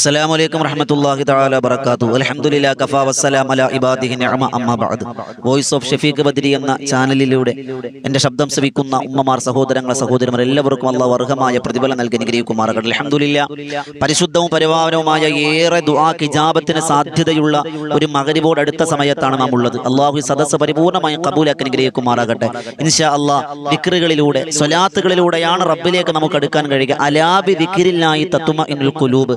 അസ്സലാമു അലൈക്കും വറഹ്മത്തുള്ളാഹി തആല വബറകാതുഹു. അൽഹംദുലില്ലാഹി കഫാ വസ്സലാമു അലാ ഇബാദിഹി നിഅമ അമ്മാ ബഅദ്. വോയിസ് ഓഫ് ഷഫീഖ് ബദരി എന്ന ചാനലിലൂടെ എൻ്റെ ശബ്ദം ശ്രവിക്കുന്ന ഉമ്മമാർ, സഹോദരങ്ങൾ, സഹോദരിമാർ എല്ലാവർക്കും അല്ലാഹു അർഹമായ പ്രതിഫലം നൽകി അനുഗ്രഹിക്കുമാറാകട്ടെ. അൽഹംദുലില്ലാഹ്. പരിശുദ്ധവും പരിപാവനവുമായ ഏറെ ദുആക്ക് ഇജാബത്തിന് സാധ്യതയുള്ള ഒരു മഗ്രിബോട് അടുത്ത സമയത്താണ് നാം ഉള്ളത്. അല്ലാഹു ഈ സദസ്സ് പരിപൂർണമായി ഖബൂലാക്കി അനുഗ്രഹിക്കുമാറാകട്ടെ. ഇൻഷാ അല്ലാഹ് ദിക്റുകളിലൂടെ, സ്വലാത്തുകളിലൂടെയാണ് റബ്ബിലേക്ക് നമുക്ക് അടുക്കാൻ കഴിയുക. അലാ ബി ദിക്രില്ലാഹി തത്മഇന്നുൽ ഖുലൂബ്.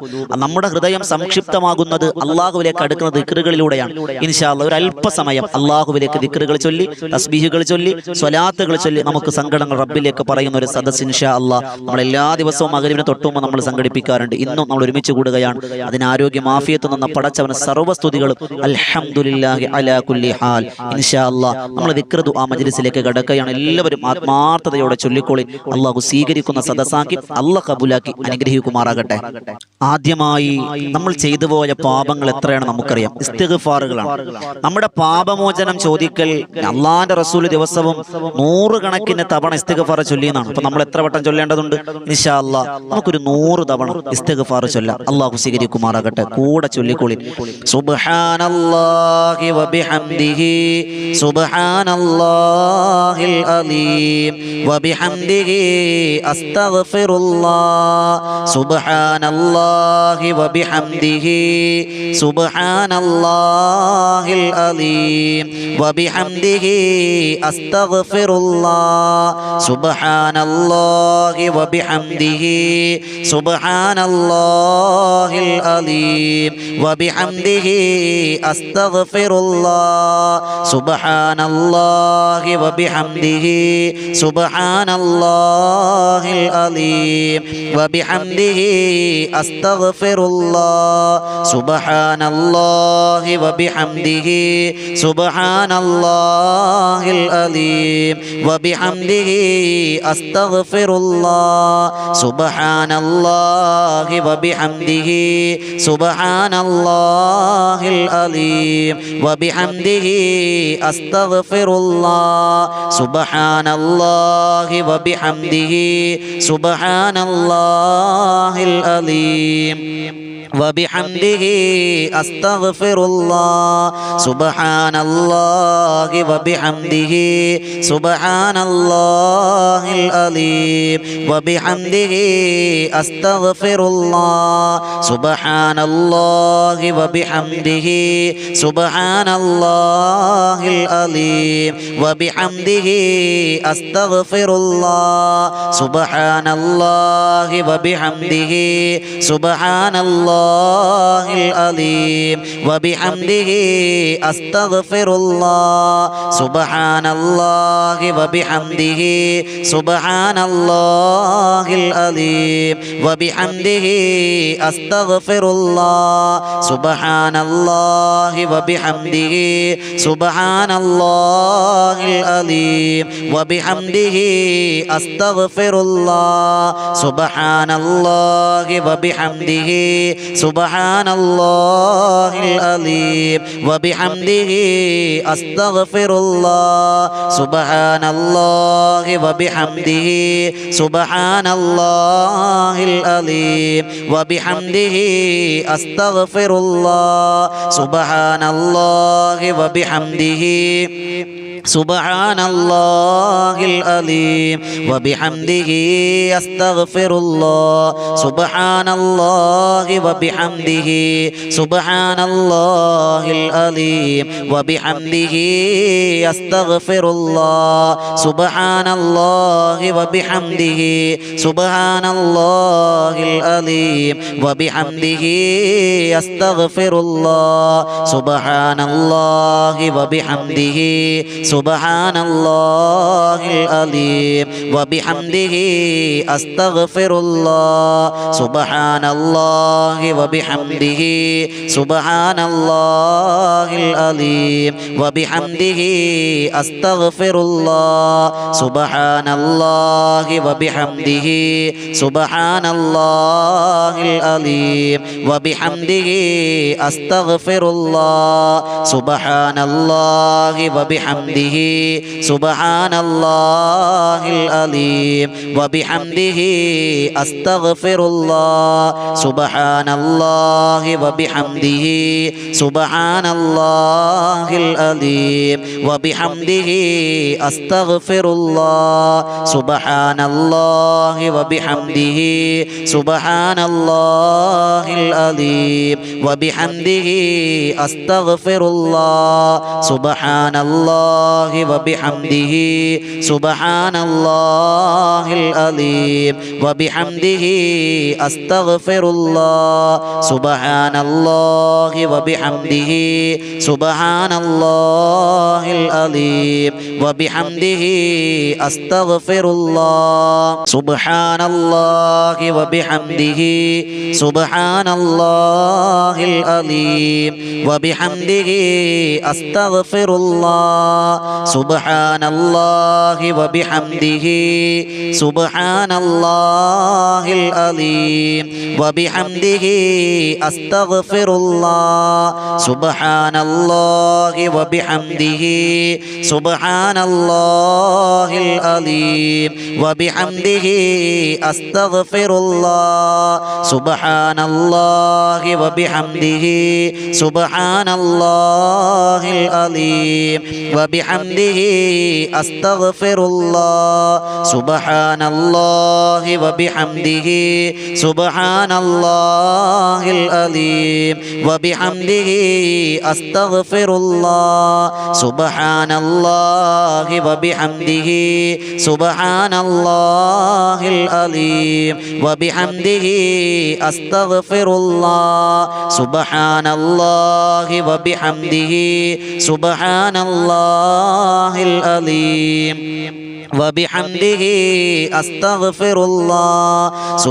നമ്മുടെ ഹൃദയം സംക്ഷിപ്തമാകുന്നത് അള്ളാഹുവിലേക്ക് അടുക്കുന്ന ദിക്റുകളിലൂടെയാണ്. ഇൻഷാ അല്ലാഹ് ഒരു അല്പസമയം അള്ളാഹുവിലേക്ക് ദിക്റുകൾ ചൊല്ലി, തസ്ബീഹുകൾ ചൊല്ലി, സ്വലാത്തുകൾ ചൊല്ലി നമുക്ക് സങ്കടങ്ങൾ റബ്ബിലേക്ക് പറയുന്ന ഒരു സദസ്സ് ഇൻഷാ അല്ലാഹ് നമ്മൾ എല്ലാ ദിവസവും മഗ്രിബിന് തൊട്ടുമുമ്പ് നമ്മൾ സംഘടിപ്പിക്കാറുണ്ട്. ഇന്നും നമ്മൾ ഒരുമിച്ച് കൂടുകയാണ്. അതിന് ആരോഗ്യം, ആഫിയത്ത് തന്ന പടച്ചവന് സർവ്വസ്തുതികളും. അൽഹംദുലില്ലാഹി അലാ കുല്ലി ഹാൽ. ഇൻഷാ അല്ലാഹ് നമ്മൾ ദിക്ർ ദുആ മജ്ലിസിലേക്ക് കടക്കുകയാണ്. എല്ലാവരും ആത്മാർത്ഥതയോടെ ചൊല്ലിക്കോളി. അള്ളാഹു സ്വീകരിക്കുന്ന സദസ്സാക്കി അല്ലാഹ് കബൂലാക്കി അനുഗ്രഹിക്കുമാറാകട്ടെ. ആദ്യമായി നമ്മൾ ചെയ്തു പോയ പാപങ്ങൾ എത്രയാണ് നമുക്കറിയാം. ഇസ്തിഗ്ഫാറുകളാണ്. നമ്മുടെ പാപമോചനം ചോദിക്കൽ അള്ളാന്റെ റസൂൽ ദിവസവും 100 കണക്കിന് തവണ ഇസ്തിഗ്ഫാർ ചൊല്ലിയെന്നാണ്. അപ്പൊ നമ്മൾ എത്ര വട്ടം ചൊല്ലേണ്ടതുണ്ട്? ഇൻഷാ അല്ലാഹ് നമുക്കൊരു 100 തവണ ഇസ്തിഗ്ഫാർ ചൊല്ലാം. അള്ളാഹു സ്വീകരിക്കുമാറാകട്ടെ. കൂടെ ചൊല്ലിക്കോളി. സുബ്ഹാനല്ലാഹി വബിഹംദിഹി സുബ്ഹാനല്ലാഹിൽ അലീം വബിഹംദിഹി അസ്തഗ്ഫിറുല്ലാഹ് സുബ്ഹാനല്ലാഹി വബിഹംദിഹി സുബ്ഹാനല്ലാഹിൽ അലീം വബിഹംദിഹി അസ്തഗ്ഫിറുല്ലാഹ് സുബ്ഹാനല്ലാഹി വബിഹംദിഹി സുബ്ഹാനല്ലാഹിൽ അലീം വബിഹംദിഹി അസ്തഗ്ഫിറുല്ലാഹ് സുബ്ഹാനല്ലാഹി വബിഹംദിഹി സുബ്ഹാനല്ലാഹിൽ അലീം വബിഹംദിഹി അസ്തഗ്ഫിറുല്ലാഹ് സുബ്ഹാനല്ലാഹി വബിഹംദിഹി സുബ്ഹാനല്ലാഹിൽ അലീം വബിഹംദിഹി അസ്തഗ്ഫിറുല്ലാഹ് സുബ്ഹാനല്ലാഹി വബിഹംദിഹി സുബ്ഹാനല്ലാഹിൽ അലീം വബിഹംദിഹി അസ്തഗ്ഫിറുല്ലാഹ് സുബ്ഹാനല്ലാഹി വബിഹംദിhi സുബ്ഹാനല്ലാഹിൽ അലീം വബിഹംദിഹി അസ്തഗ്ഫിറുല്ലാഹ് സുബ്ഹാനല്ലാഹി വബിഹംദിhi സുബ്ഹാനല്ലാഹിൽ അലീം വബിഹംദിhi അസ്തഗ്ഫിറുല്ലാഹ് സുബ്ഹാനല്ലാഹി വബിഹംദിhi സുബ്ഹാനല്ലാഹിൽ അലീം വബിഹംദിhi അസ്തഗ്ഫിറുല്ലാഹ് സുബ്ഹാനല്ലാഹി വബിഹംദിhi സുബ്ഹാനല്ലാഹി العليم وبحمده أستغفر الله سبحان الله وبحمده سبحان الله العليم وبحمده أستغفر الله سبحان الله وبحمده سبحان الله العليم وبحمده أستغفر الله سبحان الله وبحمده سبحان الله العليم وبحمده أستغفر الله سبحان الله وبحمده سبحان الله العليم وبحمده أستغفر الله سبحان الله وبحمده سبحان الله العليم وبحمده أستغفر الله سبحان الله وبحمده سبحان الله العليم وبحمده أستغفر الله سبحان الله وبحمده سبحان الله العليم وبحمده أستغفر الله سبحان الله وبحمده سبحان الله العليم وبحمده أستغفر الله سبحان الله وبحمده سبحان الله العليم وبحمده أستغفر الله سبحان الله وبحمده سبحان الله العليم وبحمده أستغفر الله سبحان الله وبحمده സുബ്ഹാനല്ലാഹിൽ അലീം വബിഹംദിഹി അസ്തഗ്ഫിറുല്ലാഹ് സുബ്ഹാനല്ലാഹി വബിഹംദിഹി സുബ്ഹാനല്ലാഹിൽ അലീം വബിഹംദിഹി അസ്തഗ്ഫിറുല്ലാഹ് സുബ്ഹാനല്ലാഹി വബിഹംദിഹി സുബ്ഹാനല്ലാഹിൽ അലീം വബിഹംദിഹി അസ്തഗ്ഫിറുല്ലാഹ് സുബ്ഹാനല്ലാഹി വബിഹംദിഹി സുബ്ഹാനല്ലാഹിൽ അലീം വബിഹംദിഹി അസ്തഗ്ഫിറുല്ലാഹ് സുബ്ഹാനല്ലാഹി വബിഹംദിഹി സുബ്ഹാനല്ലാഹിൽ അലീം വബിഹംദിഹി അസ്തഗ്ഫിറുല്ലാഹ് സുബ്ഹാനല്ലാഹി വബിഹംദിഹി സുബ്ഹാനല്ലാഹിൽ അലീം വബിഹംദിഹി അസ്തഗ്ഫിറുല്ലാഹ് സുബ്ഹാനല്ലാഹി വബിഹംദിഹി സുബ്ഹാനല്ലാഹിൽ അലീം വബിഹംദിഹി അസ്തഗ്ഫിറുല്ലാഹ് സുബ്ഹാനല്ലാഹി വബിഹംദിഹി സുബ്ഹാനല്ലാഹിൽ അലീം വബിഹംദിഹി അസ്തഗ്ഫിറുല്ലാഹ് സുബ്ഹാനല്ലാഹി വബിഹംദിhi സുബ്ഹാനല്ലാഹിൽ അലീം വബിഹംദിhi അസ്തഗ്ഫിറുല്ലാഹ് സുബ്ഹാനല്ലാഹി വബിഹംദിhi സുബ്ഹാനല്ലാഹിൽ അലീം വബിഹംദിhi അസ്തഗ്ഫിറുല്ലാഹ് സുബ്ഹാനല്ലാഹി വബിഹംദിhi സുബ്ഹാനല്ലാഹിൽ അലീം വബിഹംദിhi അസ്തഗ്ഫിറുല്ലാഹ് സുബ്ഹാനല്ലാഹി വബിഹംദിhi സുബ്ഹാനല്ലാഹിൽ അലീം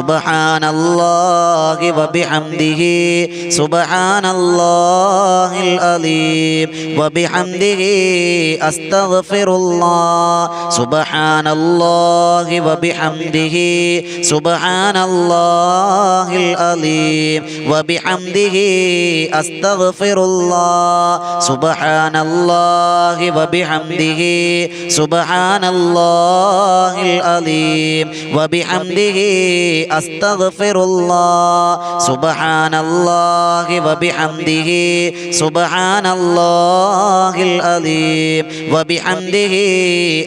വബിഹംദിhi അസ്തഗ്ഫിറുല്ലാഹ് സുബ്ഹാനല്ലാഹി വബിഹംദിhi സുബ്ഹാനല്ലാഹിൽ അലീം വബിഹംദിhi അസ്തഗ്ഫിറുല്ലാഹ് സുബ്ഹാനല്ലാഹി വബിഹംദിhi സുബ്ഹാനല്ലാഹിൽ അലീം വബിഹംദിhi അസ്തഗ്ഫിറുല്ലാഹ് സുബ്ഹാനല്ലാഹി വബിഹംദിhi സുബ്ഹാനല്ലാഹി العليم وبحمده أستغفر الله سبحان الله وبحمده سبحان الله العليم وبحمده أستغفر الله سبحان الله وبحمده سبحان الله العليم وبحمده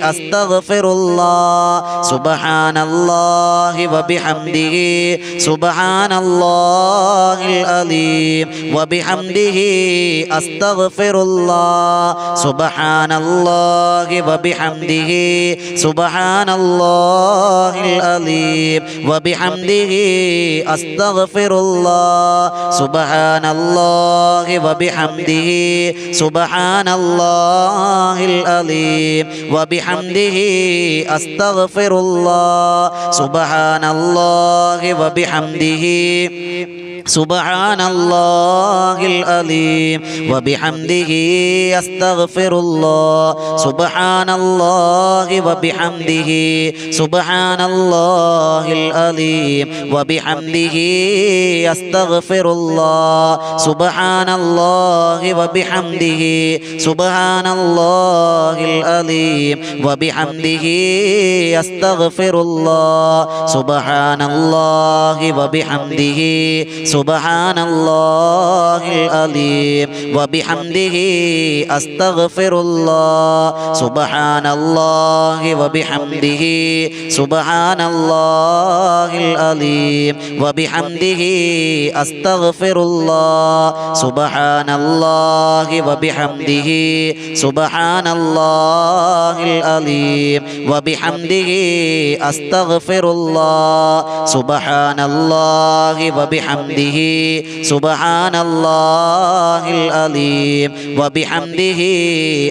أستغفر الله سبحان الله وبحمده سبحان الله العليم وبحمده أستغفر الله سبحان الله وبحمده سبحان الله العليم وبحمده أستغفر الله سبحان الله وبحمده سبحان الله العليم وبحمده أستغفر الله سبحان الله وبحمده سبحان الله العليم وبحمده أستغفر الله سبحان الله وبحمده سبحان الله العليم وبحمده أستغفر الله سبحان الله وبحمده سبحان الله العليم وبحمده أستغفر الله سبحان الله وبحمده سبحان الله العليم وبحمده أستغفر الله سبحان الله وبحمده سبحان الله العليم وبحمده أستغفر الله سبحان الله وبحمده سبحان الله العليم وبحمده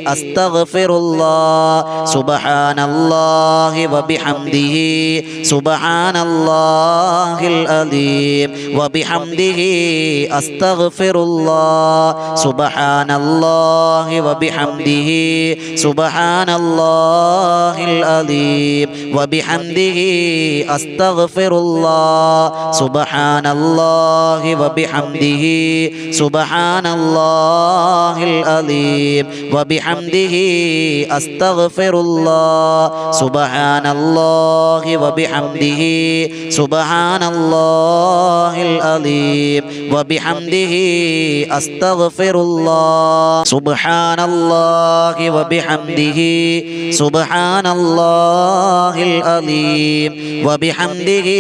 أستغفر الله سبحان الله وبحمده سبحان الله العليم وبحمده അസ്തഗ്ഫിറുല്ലാഹ് സുബ്ഹാനല്ലാഹി വബിഹംദിഹി സുബ്ഹാനല്ലാഹിൽ അലീം വബിഹംദിഹി അസ്തഗ്ഫിറുല്ലാഹ് സുബ്ഹാനല്ലാഹി വബിഹംദിഹി സുബ്ഹാനല്ലാഹിൽ അലീം വബിഹംദിഹി അസ്തഗ്ഫിറുല്ലാഹ് സുബ്ഹാനല്ലാഹി വബിഹംദിഹി സുബ്ഹാനല്ലാഹിൽ അലീം വബിഹംദിഹി അസ്തഗ്ഫിറുല്ലാഹ് സുബ്ഹാനല്ലാഹി വബിഹംദിഹി സുബ്ഹാനല്ലാഹിൽ അലീം വബിഹംദിഹി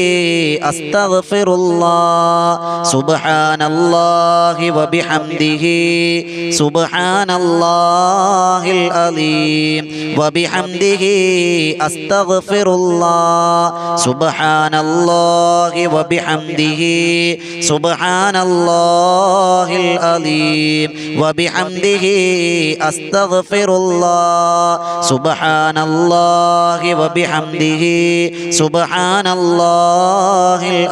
അസ്തഗ്ഫിറുല്ലാഹ് സുബ്ഹാനല്ലാഹി വബിഹംദിഹി സുബ്ഹാനല്ലാഹിൽ അലീം വബിഹംദിഹി അസ്തഗ്ഫിറുല്ലാഹ് സുബ്ഹാനല്ലാഹി വബിഹംദിഹി സുബ്ഹാനല്ലാഹിൽ അലീം വബിഹംദിഹി അസ്തഗ്ഫിറുല്ലാഹ് സുബ്ഹാനല്ലാഹി വബിഹംദിഹി സുബ്ഹാനല്ലാഹിൽ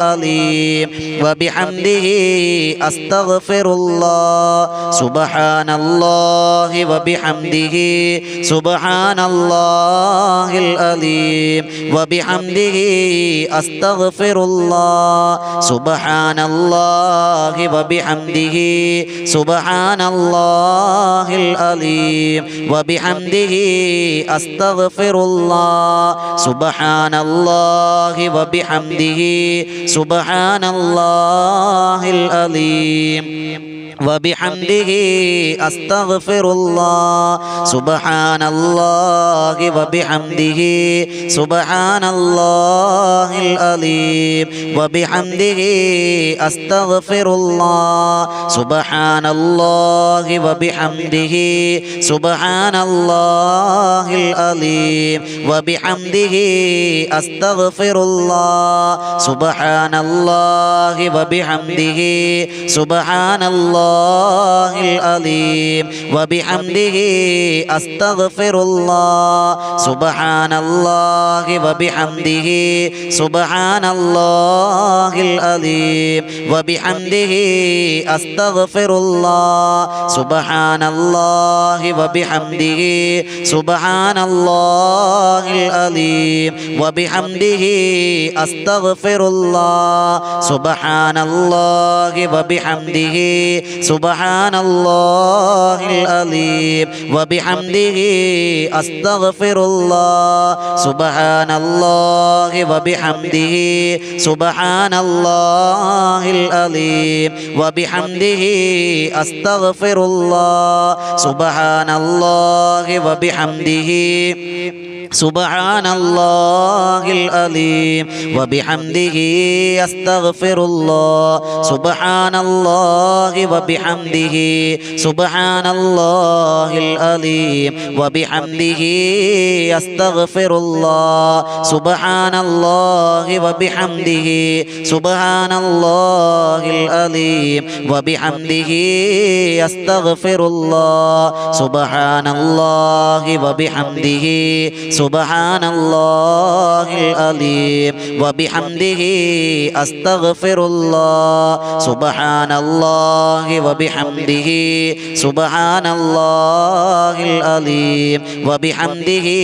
അലീം വബിഹംദിഹി അസ്തഗ്ഫിറുല്ലാഹ് സുബ്ഹാനല്ലാഹി വബിഹംദിഹി സുബ്ഹാനല്ലാഹിൽ അലീം വബിഹംദിഹി അസ്തഗ്ഫിറുല്ലാഹ് സുബ്ഹാനല്ലാഹി വബിഹംദിഹി സുബ്ഹാനല്ലാഹിൽ അലീം വബിഹംദിഹി അസ്തഗ്ഫിറുല്ലാഹ് സുബ്ഹാനല്ലാഹി വബിഹംദിഹി സുബ്ഹാനല്ലാഹിൽ അലീം വബിഹംദിഹി അസ്തഗ്ഫിറുല്ലാഹ് സുബ്ഹാനല്ലാഹി വബിഹംദിഹി സുബ്ഹാനല്ലാഹിൽ അലീം വബിഹംദിഹി അസ്തഗ്ഫിറുല്ലാഹ് സുബ്ഹാനല്ലാഹി വബിഹംദിഹി സുബ്ഹാനല്ലാഹിൽ അലീം വബിഹംദിഹി അസ്തഗ്ഫിറുല്ലാഹ് സുബ്ഹാനല്ലാഹി വബിഹംദിhi സുബ്ഹാനല്ലാഹിൽ അലീം വബിഹംദിഹി അസ്തഗ്ഫിറുല്ലാഹ് സുബ്ഹാനല്ലാഹി വബിഹംദിhi സുബ്ഹാനല്ലാഹിൽ അലീം വബിഹംദിhi അസ്തഗ്ഫിറുല്ലാഹ് സുബ്ഹാനല്ലാഹി വബിഹംദിhi സുബ്ഹാനല്ലാഹിൽ അലീം വബിഹംദിhi അസ്തഗ്ഫിറുല്ലാഹ് സുബ്ഹാനല്ലാഹി വബിഹംദിhi സുബ്ഹാനല്ലാഹിൽ അലീം വബിഹംദിhi അസ്തഗ്ഫിറുല്ലാഹ് സുബ്ഹാനല്ലാഹി വബിഹംദിhi സുബ്ഹാനല്ലാഹിൽ അലീം വബിഹംദിhi അസ്തഗ്ഫിറുല്ലാഹ് സുബ്ഹാനല്ലാഹി വബിഹംദിhi സുബ്ഹാനല്ലാഹിൽ അലീം വബിഹംദിഹി അസ്തഗ്ഫിറുല്ലാഹ് സുബ്ഹാനല്ലാഹി വബിഹംദിhi സുബ്ഹാനല്ലാഹിൽ അലീം വബിഹംദിhi അസ്തഗ്ഫിറുല്ലാഹ് സുബ്ഹാനല്ലാഹി വബിഹംദിhi സുബ്ഹാനല്ലാഹിൽ അലീം വബിഹംദിhi അസ്തഗ്ഫിറുല്ലാഹ് സുബ്ഹാനല്ലാഹി വബിഹംദിhi സുബ്ഹാനല്ലാഹിൽ അലീം വബിഹംദിhi അസ്തഗ്ഫിറുല്ലാഹ് സുബ്ഹാനല്ലാഹി വബിഹംദിhi സുബ്ഹാനല്ലാഹിൽ അലീം വബിഹംദിhi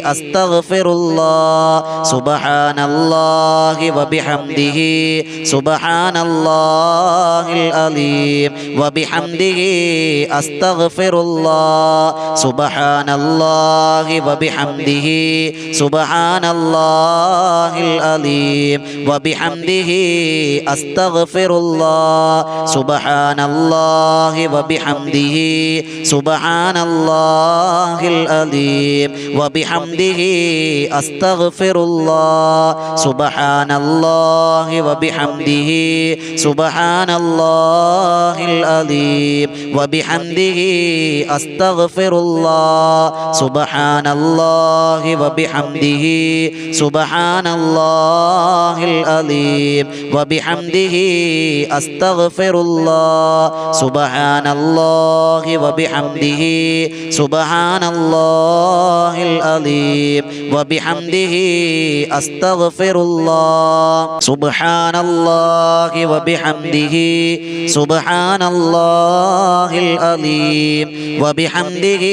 അസ്തഗ്ഫിറുല്ലാഹ് സുബ്ഹാനല്ലാഹി വബിഹംദിhi സുബ്ഹാനല്ലാഹിൽ അലീം വബിഹംദിhi അസ്തഗ്ഫിറുല്ലാഹ് സുബ്ഹാനല്ലാഹി വബിഹംദിhi സുബ്ഹാനല്ലാഹിൽ അലീം വബിഹംദിhi അസ്തഗ്ഫിറുല്ലാഹ് സുബ്ഹാനല്ലാഹി വബിഹംദിhi സുബ്ഹാനല്ലാഹിൽ അലീം വബിഹംദിhi അസ്തഗ്ഫിറുല്ലാഹ് സുബ്ഹാനല്ലാഹി വബിഹംദിhi സുബ്ഹാനല്ലാഹിൽ العظيم وبحمده أستغفر الله سبحان الله وبحمده سبحان الله العظيم وبحمده أستغفر الله سبحان الله وبحمده سبحان الله العظيم وبحمده أستغفر الله سبحان الله وبحمده سبحان الله العظيم وبحمده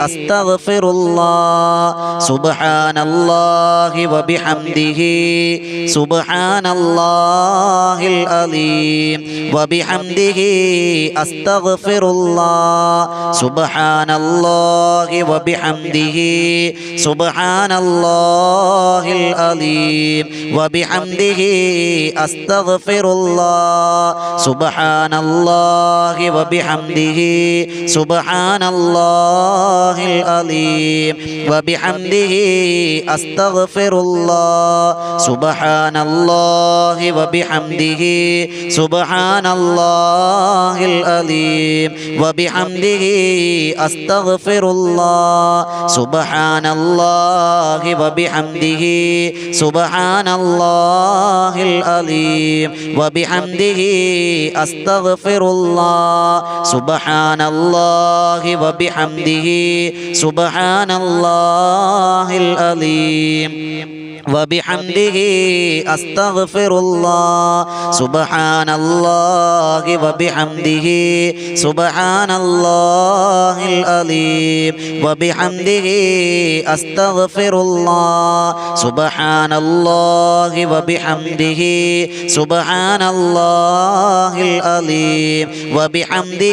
أستغفر الله سبحان الله وبحمده سبحان الله العظيم وبحمده أستغفر الله سبحان الله وبحمده سبحان الله العظيم وبحمده أستغفر الله سبحان الله وبحمده سبحان الله العظيم وبحمده أستغفر الله سبحان الله وبحمده سبحان الله العظيم وبحمده أستغفر الله سبحان الله وبحمده سبحان الله العظيم وبحمده أستغفر الله سبحان الله وبحمده سبحان الله العظيم وبحمده أستغفر الله سبحان الله وبحمده سبحان الله العظيم وبحمده أستغفر الله سبحان الله وبحمده سبحان الله العظيم وبحمده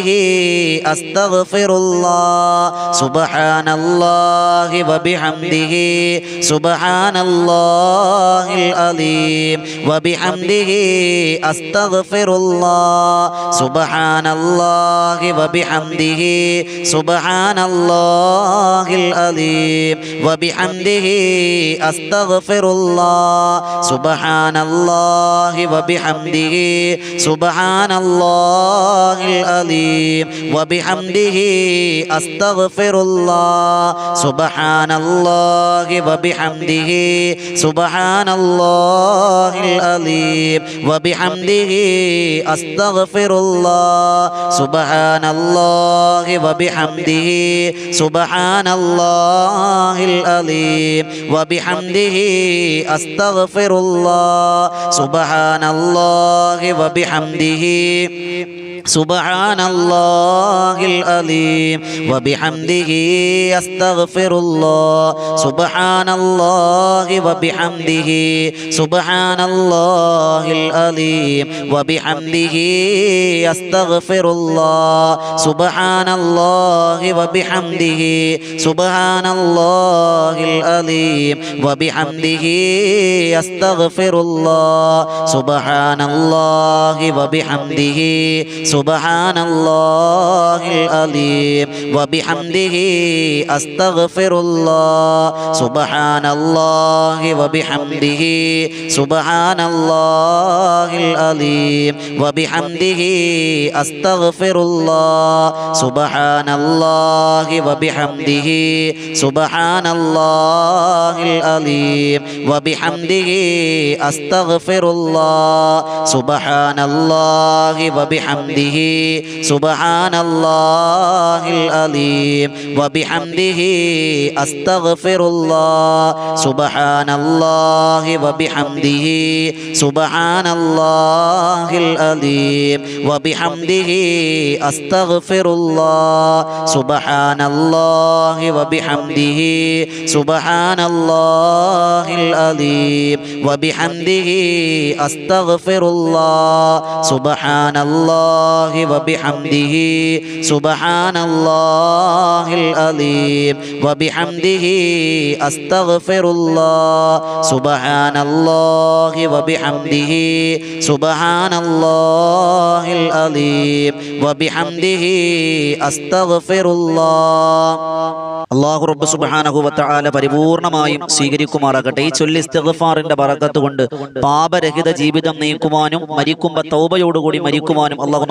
أستغفر الله سبحان الله وبحمده سبحان الله العظيم وبحمده أستغفر الله سبحان الله وبحمده سبحان الله العظيم وبحمده أستغفر الله سبحان الله وبحمده سبحان الله العظيم وبحمده أستغفر الله سبحان الله وبحمده سبحان الله العظيم وبحمده أستغفر الله سبحان الله وبحمده سبحان الله العظيم وبحمده أستغفر الله سبحان الله وبحمده سبحان الله العظيم وبحمده أستغفر الله سبحان الله وبحمده سبحان الله العظيم وبحمده أستغفر الله سبحان الله وبحمده سبحان الله العظيم وبحمده أستغفر الله سبحان الله وبحمده سبحان الله العظيم وبحمده أستغفر الله سبحان الله وبحمده سبحان الله العظيم وبحمده أستغفر الله سبحان الله وبحمده سبحان الله العظيم وبحمده أستغفر الله سبحان الله وبحمده سبحان الله العظيم وبحمده أستغفر الله سبحان الله وبحمده سبحان الله العظيم وبحمده أستغفر الله سبحان الله وبحمده سبحان الله العظيم وبحمده أستغفر الله سبحان الله وبحمده سبحان الله العظيم وبحمده أستغفر الله سبحان الله وبحمده سبحان الله العظيم وبحمده أستغفر الله അല്ലാഹു റബ്ബ് സുബ്ഹാനഹു വ തആല പരിപൂർണമായും സ്വീകരിക്കുമാറാകട്ടെ. ഈ ചൊല്ലി ഇസ്തിഗ്ഫാറിന്റെ ബറക്കത്ത് കൊണ്ട് പാപരഹിത ജീവിതം നയിക്കുവാനും മരിക്കുമ്പോൾ തൗബയോടുകൂടി മരിക്കുവാനും അല്ലാഹു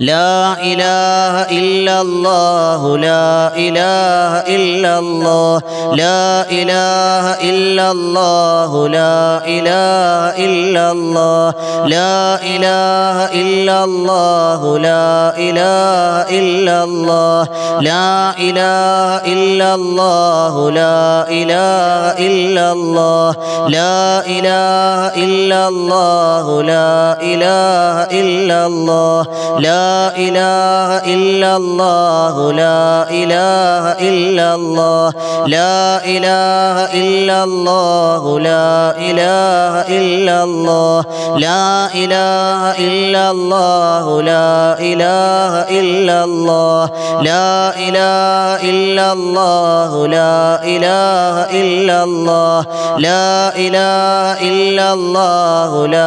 ലാ ഇലാഹ ഇല്ലല്ലാഹു ലാ ഇലാഹ ഇല്ലല്ലാഹ് ലാ ഇലാഹ ഇല്ലല്ലാഹു ലാ ഇലാഹ ഇല്ലല്ലാഹ് ലാ ഇലാഹ ഇല്ലല്ലാഹു ലാ ഇലാഹ ഇല്ലല്ലാഹ് ലാ ഇലാഹ ഇല്ലല്ലാഹു ലാ ഇലാഹ ഇല്ലല്ലാഹ് ലാ ഇലാഹ ഇല്ലല്ലാഹു ലാ ഇലാഹ ഇല്ലല്ലാഹ് ലാ ഇലാഹ ഇല്ലല്ലാഹു ലാ ഇലാഹ ഇല്ലല്ലാഹ് ലാ ഇലാഹ ഇല്ലല്ലാഹു ലാ ഇലാഹ ഇല്ലല്ലാഹ് ലാ ഇലാഹ ഇല്ലല്ലാഹു ലാ ഇലാഹ ഇല്ലല്ലാഹ് ലാ ഇലാഹ ഇല്ലല്ലാഹു ലാ ഇലാഹ ഇല്ലല്ലാഹ് ലാ ഇലാഹ ഇല്ലല്ലാഹു ലാ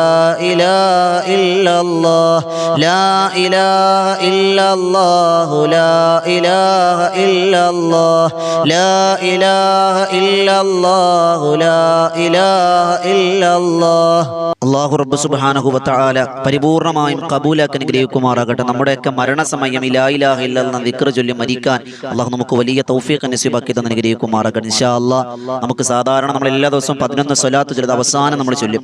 ഇലാഹ ഇല്ലല്ലാഹ് ലാ ഇലാഹ ഇല്ലല്ലാഹു ലാ ഇലാഹ ഇല്ലല്ലാഹ് ലാ ഇലാഹ ഇല്ലല്ലാഹു ലാ ഇലാഹ ഇല്ലല്ലാഹ്. അല്ലാഹു റബ്ബ് സുബ്ഹാനഹു വ തആല പരിപൂർണമായും കബൂലാക്കി അനുഗ്രഹിക്കുമാറാകട്ടെ. നമ്മുടെയൊക്കെ മരണസമയം ലാ ഇലാഹ ഇല്ലല്ലാഹ് എന്ന ദിക്ർ ചൊല്ലി മരിക്കാൻ അല്ലാഹു നമുക്ക് വലിയ തൗഫീഖ് നസീബാക്കി തന്ന് അനുഗ്രഹിക്കുമാറാകട്ടെ. ഇൻഷാ അല്ലാഹ് നമുക്ക് സാധാരണ നമ്മൾ എല്ലാ ദിവസവും 11 സ്വലാത്ത് ചൊല്ലി അവസാനം നമ്മൾ ചൊല്ലും.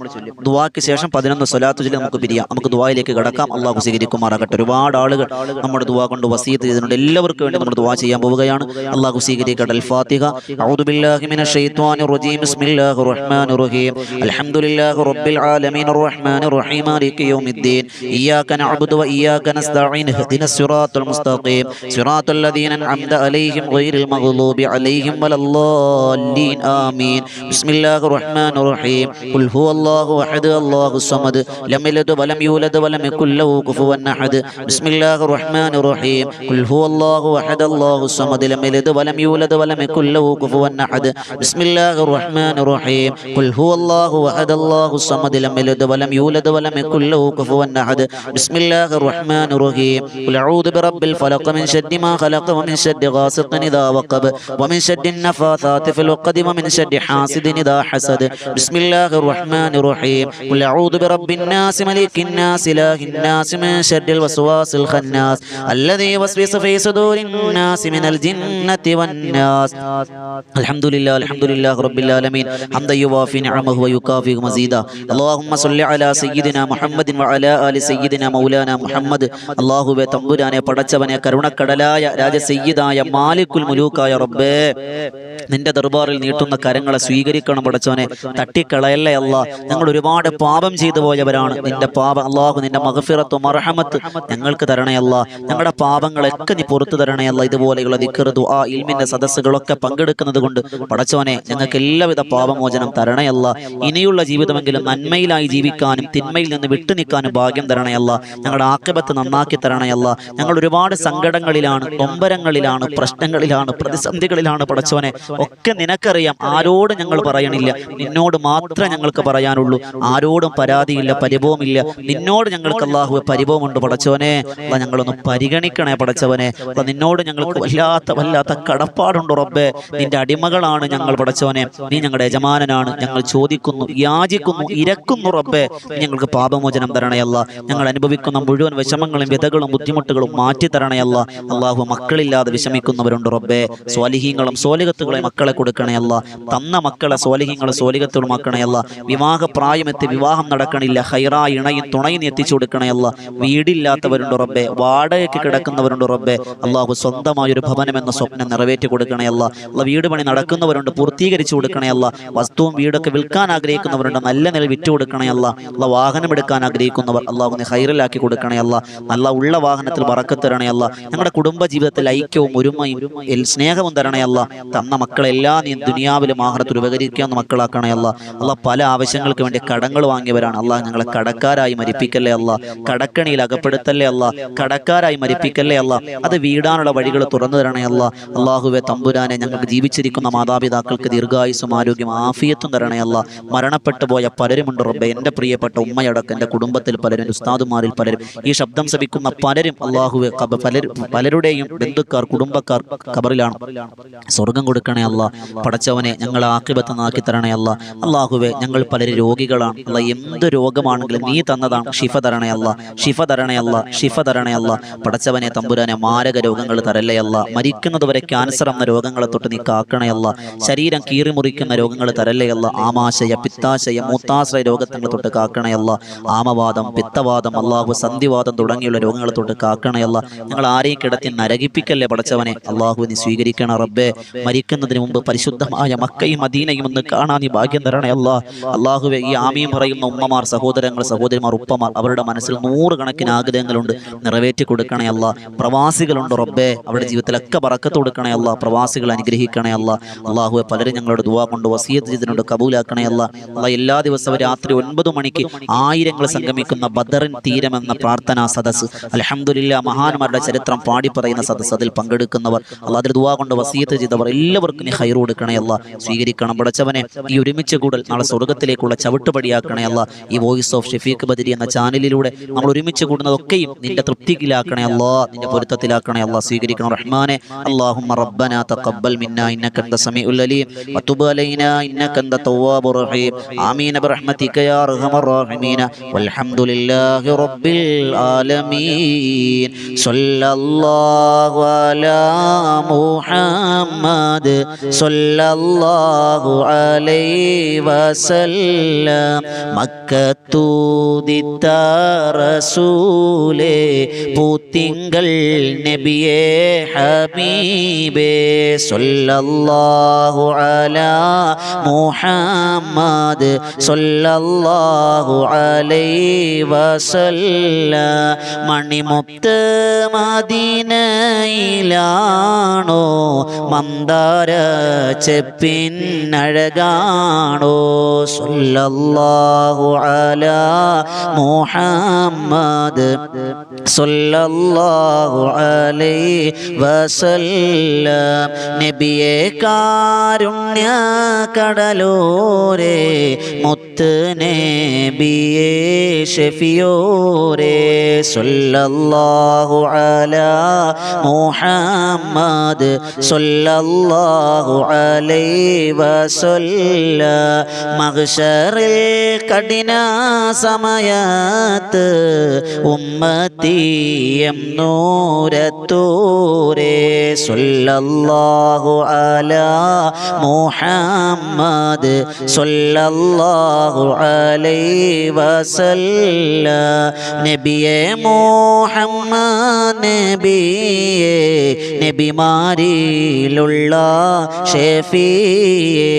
ദുആക്ക് ശേഷം 11 സ്വലാത്ത് ചൊല്ലി നമുക്ക് പിരിയാം. നമുക്ക് ദുആയിലേക്ക് കടക്കാം. അല്ലാഹു സ്വീകരിക്കുമാറാകട്ടെ. ഒരുപാട് ആളുകൾ നമ്മുടെ ദുആ കൊണ്ട് വസിയത്ത് ചെയ്തിട്ടുണ്ട്. എല്ലാവർക്കും വേണ്ടി നമ്മൾ ദുആ ചെയ്യാൻ പോവുകയാണ്. അല്ലാഹു സ്വീകരിക്കട്ടെ. അൽ ഫാത്തിഹ. അഊദു ബില്ലാഹി മിനശ് ശൈത്വാനിർ റജീം. ബിസ്മില്ലാഹിർ റഹ്മാനിർ റഹീം. അൽഹംദുലില്ലാഹി റബ്ബിൽ ആലമീൻ റഹ്മാനിർ റഹീം മാലികി യൗമിദ്ദീൻ. ഇയ്യാക നഅ്ബുദു വ ഇയ്യാക നസ്തഈൻ. ഇഹ്ദിനസ് സിറാത്തൽ മുസ്തഖീം. സിറാത്തൽ ലദീന അൻഅംത അലൈഹിം ഗൈറിൽ മഗ്ദൂബി അലൈഹിം വലദ്ദാല്ലീൻ. ആമീൻ. ബിസ്മില്ലാഹിർ റഹ്മാനിർ റഹീം. ഖുൽ ഹുവല്ലാഹു അഹദ് അല്ലാഹുസ് സമദ് ലം യലിദ് വലം യൂലദ് വലം യകുൽ ലഹു കുഫുവൻ അഹദ്. ബിസ്മില്ലാഹിർ റഹ്മാനിർ റഹീം. ഖുൽ ഹുവല്ലാഹു അഹദ് അല്ലാഹുസ് സമദ് ലം യലിദ് വലം യൂലദ് വലം യകുൽ ലഹു കുഫുവൻ അഹദ്. ബിസ്മില്ലാഹിർ റഹ്മാനിർ റഹീം. ഖുൽ ഹുവല്ലാഹു അഹദ് അല്ലാഹുസ് സമദ് ലം യലിദ് വലം യൂലദ് വലം യകുൽ ലഹു കുഫുവൻ അഹദ്. ബിസ്മില്ലാഹിർ റഹ്മാനിർ റഹീം. ഖുൽ അഊദു ബിറബ്ബിൽ ഫലഖ് മിൻ ശർരി മാ ഖലഖ വമിൻ ശർരി ഗാസിഖിൻ ഇദാ വഖബ് വമിൻ ശർരി النفاثات في العقد ومن شر حاسد إذا حسد. بسم الله الرحمن الرحيم. قل أعوذ برب الناس ملك الناس إله الناس من شر الوسواس الخناس الذي يوسوس في صدور الناس من الجنة والناس. الحمد لله رب العالمين حمدا يوافي نعمه ويكافئ مزيدا. اللهم صل على سيدنا محمد وعلى آل سيدنا مولانا محمد. അല്ലാഹുവേ തമ്പുരാനെ പടച്ചവനെ കരുണക്കടലായ രാജസയ്യിദായ മാലിക്കുൽ മുലൂക്കായ റബ്ബേ, നിന്റെ ദർബാറിൽ നീട്ടുന്ന കരങ്ങളെ സ്വീകരിക്കണം പടച്ചവനെ. തട്ടിക്കളയല്ലേ അല്ലാ. ഞങ്ങൾ ഒരുപാട് പാപം ചെയ്തു പോയവരാണ്. നിന്റെ പാപം അല്ലാഹു, നിന്റെ മഗ്ഫിറത്തും മർഹമത്ത് ഞങ്ങൾക്ക് തരണേ അല്ലാ. ഞങ്ങളുടെ പാപങ്ങളൊക്കെ നീ പുറത്തു തരണേ അല്ലാ. ഇതുപോലെയുള്ള ദിക്ർ, ദുആ, ഇൽമിന്റെ സദസ്സുകളൊക്കെ പങ്കെടുക്കുന്നത് കൊണ്ട് പടച്ചവനെ ഞങ്ങൾക്ക് എല്ലാവിധ പാപമോചനം തരണേ അല്ലാ. ഇനിയുള്ള ജീവിതമെങ്കിലും നന്മയിലായി ജീവിക്കാനും തിന്മയിൽ നിന്ന് വിട്ടുനിൽക്കാനും ഭാഗ്യം തരണേ അല്ലാ. ഞങ്ങളുടെ ആഖിബത്ത് നന്നാക്കി തരണേ അല്ലാ. ഞങ്ങൾ ഒരുപാട് സങ്കടങ്ങളിലാണ്, നൊമ്പരങ്ങളിലാണ്, പ്രശ്നങ്ങളിലാണ്, പ്രതിസന്ധികളിലാണ് പടച്ചവനെ. ഒക്കെ നിനക്കറിയാം. ആരോട് ഞങ്ങൾ പറയണില്ല, നിന്നോട് മാത്രമേ ഞങ്ങൾക്ക് പറയാനുള്ളൂ. ആരോടും പരാതിയില്ല, പരിഭവമില്ല. നിന്നോട് ഞങ്ങൾക്ക് അല്ലാഹുവേ പരിഭവമുണ്ട് പടച്ചവനെ. അല്ലാ, ഞങ്ങളൊന്ന് പരിഗണിക്കണേ പടച്ചവനെ. അല്ലാ, നിന്നോട് ഞങ്ങൾക്ക് വല്ലാത്ത കടപ്പാടുണ്ട് റബ്ബേ. നിന്റെ അടിമകളാണ് ഞങ്ങൾ പടച്ചവനെ. നീ ഞങ്ങളുടെ യജമാനനാണ്. ഞങ്ങൾ ചോദിക്കുന്നു, യാചിക്കുന്നു, ഇരക്കുന്നു റബ്ബേ. ഞങ്ങൾക്ക് പാപമോചനം തരണയല്ല. ഞങ്ങൾ അനുഭവിക്കുന്ന മുഴുവൻ വിഷമങ്ങളും വ്യതകളും ബുദ്ധിമുട്ടുകളും മാറ്റി തരണയല്ല. അല്ലാഹു, മക്കളില്ലാതെ വിഷമിക്കുന്നവരുണ്ട് റബ്ബേ. സ്വാലിഹീങ്ങളും സ്വാലിഹത്തുകളെ മക്കളെ കൊടുക്കണയല്ല. തന്ന മക്കളെ സ്വാലിഹീങ്ങളും സ്വാലിഹത്തുകളും ആക്കണയല്ല. വിവാഹപ്രായമെത്തി വിവാഹം നടക്കണില്ല, ഹൈറായി ഇണയും തുണയും എത്തിച്ചു കൊടുക്കണയല്ല. വീടില്ലാത്തവരുണ്ട് റബ്ബേ. വാടകയ്ക്ക് കിടക്കുന്നവരുണ്ട് റബ്ബേ. അല്ലാഹു, സ്വന്തമായൊരു ഭവനം എന്ന സ്വപ്നം നിറവേറ്റി കൊടുക്കണയല്ല. വീട് പണി നടക്കുന്നവരുണ്ട്, പൂർത്തീകരിച്ചു കൊടുക്കണയല്ല. വസ്തുവും വീടൊക്കെ വിൽക്കാൻ ആഗ്രഹിക്കുന്നവരുണ്ട്, നല്ല നില വിറ്റു കൊടുക്കണയല്ല. വാഹനം എടുക്കാൻ ആഗ്രഹിക്കുന്നവർ അല്ലാഹു നീ ഹൈറിലാക്കി കൊടുക്കണയല്ല. നല്ല ഉള്ള വാഹനത്തിൽ ബറക്കത്ത് തരണയല്ല. ഞങ്ങളുടെ കുടുംബ ജീവിതത്തിൽ ഐക്യവും ഒരുമയും സ്നേഹവും തരണയല്ല. തന്ന മക്കളെല്ലാം നീ ദുനിയാവിലും ആഖിറത്തിൽ ഉപകരിക്കാവുന്ന മക്കളാക്കണയല്ല. പല ആവശ്യങ്ങൾക്ക് വേണ്ടി കടങ്ങൾ വാങ്ങിയവരാണ്. അല്ലാഹ്, ഞങ്ങളെ കടക്കാരായി മരിപ്പിക്കല്ലേ അല്ല. കടക്കണിയിൽ അകപ്പെടുത്തല്ലേ അല്ല. കടക്കാരായി മരിപ്പിക്കല്ലേ അല്ല. അത് വീടാനുള്ള വഴികൾ തുറന്നു തരണേ അല്ല. അല്ലാഹുവേ തമ്പുരാനെ, ഞങ്ങൾക്ക് ജീവിച്ചിരിക്കുന്ന മാതാപിതാക്കൾക്ക് ദീർഘായുസ്സും ആരോഗ്യം ആഫിയത്തും തരണേ അല്ല. മരണപ്പെട്ടു പോയ പലരുമുണ്ട് റബ്ബേ. എൻ്റെ പ്രിയപ്പെട്ട ഉമ്മയടക്കം എൻ്റെ കുടുംബത്തിൽ പലരും, ഉസ്താദുമാരിൽ പലരും, ഈ ശബ്ദം ശ്രവിക്കുന്ന പലരും അല്ലാഹുവേ പലരുടെയും ബന്ധുക്കാർ, കുടുംബക്കാർ ഖബറിലാണ്. സ്വർഗം കൊടുക്കണേ അല്ല. പടച്ചവനെ ഞങ്ങളെ ആഖിബത്ത് നാക്കി തരണേ അല്ല. അള്ളാഹുവെ ഞങ്ങൾ പലരും രോഗികളാണ് അല്ല. എന്ത് രോഗമാണെങ്കിലും നീ തന്നതാണ്. ഷിഫ തരണേ അല്ല, ഷിഫ തരണേ അല്ല, ഷിഫ തരണേ അല്ല. പടച്ചവനെ തമ്പുരാനെ മാരക രോഗങ്ങൾ തരല്ലേ അല്ല. മരിക്കുന്നതുവരെ ക്യാൻസർ എന്ന രോഗങ്ങളെ തൊട്ട് നീ കാക്കണേ അല്ല. ശരീരം കീറിമുറിക്കുന്ന രോഗങ്ങൾ തരല്ലേ അല്ല. ആമാശയ, പിത്താശയ, മൂത്താശ്രയ രോഗങ്ങളെ തൊട്ട് കാക്കണേ അല്ല. ആമവാദം, പിത്തവാദം, അള്ളാഹു സന്ധിവാദം തുടങ്ങിയുള്ള രോഗങ്ങളെ തൊട്ട് കാക്കണേ അല്ല. ഞങ്ങൾ ആരെയും കിടത്തി നരകിപ്പിക്കല്ലേ പടച്ചവനെ. അള്ളാഹു നീ സ്വീകരിക്കണം റബ്ബേ. മരിക്കുന്നതിന് മുമ്പ് പരിശുദ്ധമായ മക്കയും മദീനയും ഒന്ന് കാണാൻ നീ ഭാഗ്യം തരണേ അല്ല. അള്ളാഹുവെ ഈ ആമീൻ പറയുന്ന ഉമ്മമാർ, സഹോദരങ്ങൾ, സഹോദരിമാർ, ഉപ്പമാർ, അവരുടെ മനസ്സിൽ 100 കണക്കിന് ആഗ്രഹങ്ങളുണ്ട്, നിറവേറ്റി കൊടുക്കണേ അല്ല. പ്രവാസികളുണ്ട് റബ്ബേ, അവരുടെ ജീവിതത്തിലൊക്കെ ബറക്കത്ത് കൊടുക്കണേ അല്ല. പ്രവാസികൾ അനുഗ്രഹിക്കണേ അല്ല. അള്ളാഹുവെ പലരും ഞങ്ങളുടെ ദുആ കൊണ്ട് വസിയത്ത് ചെയ്തിട്ടുണ്ട്, കബൂലാക്കണേ അല്ല. എല്ലാ ദിവസവും രാത്രി 9 മണിക്ക് ആയിരങ്ങൾ സംഗമിക്കുന്ന ബദറിൻ തീരമെന്ന പ്രാർത്ഥനാ സദസ്സ്, അൽഹംദുലില്ലാ, മഹാന്മാരുടെ ചരിത്രം പാടി പറയുന്ന സദസ്സ്, അതിൽ പങ്കെടുക്കുന്നവർ, അല്ലാഹ് അതിൽ ദുആ കൊണ്ട് വസിയത്ത് ചെയ്തവർ എല്ലാവർക്കും നീ ഖൈർ കൊടുക്കണേ അല്ല. സ്വീകരിക്കണം പടച്ചവനെ. ഈ ഒരുമിച്ച് കൂടൽ നാളെ സ്വർഗ്ഗത്തിലേക്കുള്ള ചവിട്ടുപടിയാക്കണേ അല്ല. ഈ വോയിസ് ഓഫ് ഷഫീഖ് ബദരി എന്ന ചാനലിലൂടെ നമ്മൾ ഒരുമിച്ച് കൂടുന്നതൊക്കെയും നിന്റെ തൃപ്തിയിലാക്കണേ അല്ല, നിന്റെ പൊരുത്തത്തിലാക്കണേ അല്ല. സ്വീകരിക്കണം റഹ്മാനെ. അല്ലാഹുമ്മ റബ്ബനാ തഖബ്ബൽ മിന്നാ ഇന്നക അൻത സമീഉൽ അലീം വതുബ് അലൈനാ ഇന്നക അൻത തവ്വാബുർ റഹീം. ആമീൻ ബിറഹ്മതിക യാ അർഹമർ റഹീമീൻ. വൽഹംദുലില്ലാഹി റബ്ബിൽ ആലമീൻ. സ്വല്ലല്ലാഹു അലാ മുഹമ്മദ് സ്വല്ലല്ലാഹു അലൈഹി വസല്ലം. മക്കത്തൂദിത്ത റസൂലേ, പൂത്തിങ്കൾ നബിയേ ഹബീബേ, സ്വല്ലല്ലാഹു അലാ മുഹമ്മദ് സ്വല്ലല്ലാഹു അലൈഹി വസല്ലം. മണിമുത്ത് മദീനയിലാണോ, മന്ദാര ചെപ്പിനഴകാണോ, സ്വല്ലല്ലാഹു അലാ മുഹമ്മദ് സ്വല്ലല്ലാഹു അലൈഹി വസല്ലം. നബിയേ കാരുണ്യ കടലോരേ, മുത്ത് നബിയേ ഷഫിയോരേ, സ്വല്ലല്ലാഹു അലാ മുഹമ്മദ് സ്വല്ലല്ലാഹു അലൈഹി വസല്ലം. മഹ്ശറിൽ കഠിന സമയത്ത് ഉമ്മത്തിയം നൂരത്തൂരേ, സ്വല്ലല്ലാഹു അലാ മുഹമ്മദ് സ്വല്ലല്ലാഹു അലൈഹി വസല്ലം. നബിയേ മുഹമ്മദ് നബിയേ, നബിമാരിലുള്ള ഷഫീയേ,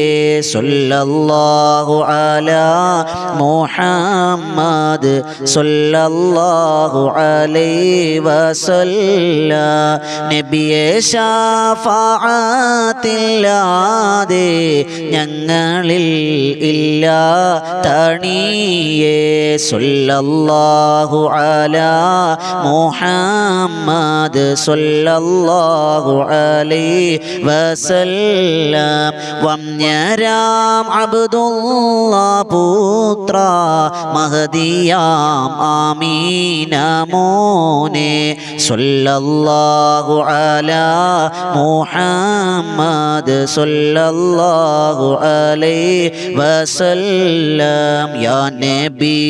സ്വല്ലല്ലാഹു അലാ മുഹമ്മദ് സ്വല്ലല്ലാഹു അലൈഹി വസല്ലം. നബിയേ ശഫാഅത്തില്ലാതെ ഞങ്ങളിൽ ഇല്ല തണിയേ, സ്വല്ലല്ലാഹു അലാ മുഹമ്മദ് സ്വല്ലല്ലാഹു അലൈഹി വസല്ലം. വന്യരാം അബ്ദുല്ലാ പുത്ര മഹദിയാം ആമീന മോനെ, സ്വല്ലല്ലാഹു അലാ മുഹമ്മദ് സ്വല്ലല്ലാഹു അലൈഹി വസല്ലം. യാ നബി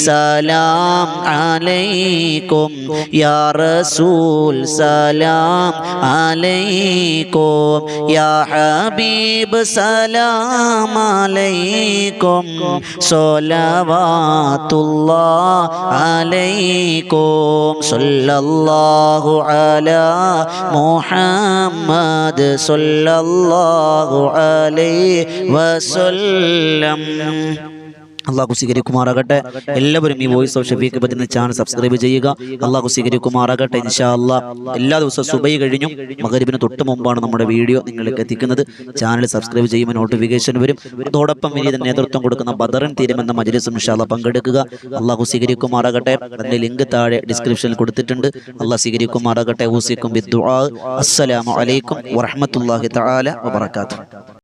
സലാം അലൈക്കും, യാ റസൂൽ സലാം അലൈക്കും, യാ ഹബീബ് സലാം അലൈക്കും, സ്വലവാത്തുല്ലാഹ് അലൈക്കും, സ്വല്ലല്ലാഹു അലാ മുഹമ്മദ് സ്വല്ലല്ലാഹു അലൈഹി വസല്ലം. അള്ളാഹു സ്വീകരിക്കുമാറാകട്ടെ. എല്ലാവരും ഈ voice of Shafeeq Badri channel subscribe ചെയ്യുക. അള്ളാഹു സ്വീകരിക്കുമാറാകട്ടെ. ഇൻഷാ അല്ലാഹ് എല്ലാ ദിവസവും സുബഹി കഴിഞ്ഞും മഗ്‌രിബിന് തൊട്ട് മുമ്പാണ് നമ്മുടെ വീഡിയോ നിങ്ങളിലേക്ക് എത്തിക്കുന്നത്. ചാനൽ സബ്സ്ക്രൈബ് ചെയ്യുമ്പോൾ നോട്ടിഫിക്കേഷൻ വരും. അതോടൊപ്പം ഇനി ഇതിന് നേതൃത്വം കൊടുക്കുന്ന ബദറിൻ തീരുമെന്ന മജ്‌ലിസും ഇൻഷാ അല്ലാഹ് പങ്കെടുക്കുക. അള്ളാഹു സ്വീകരിക്കുമാറാകട്ടെ. അതിന്റെ ലിങ്ക് താഴെ ഡിസ്ക്രിപ്ഷനിൽ കൊടുത്തിട്ടുണ്ട്. അള്ളാഹു സ്വീകരിക്കുമാറാകട്ടെ. ഊസിക്കും ബിദ്ദുആ. അസ്സലാമു അലൈക്കും വറഹ്മത്തുള്ളാഹി തആല വബറകാതുഹു.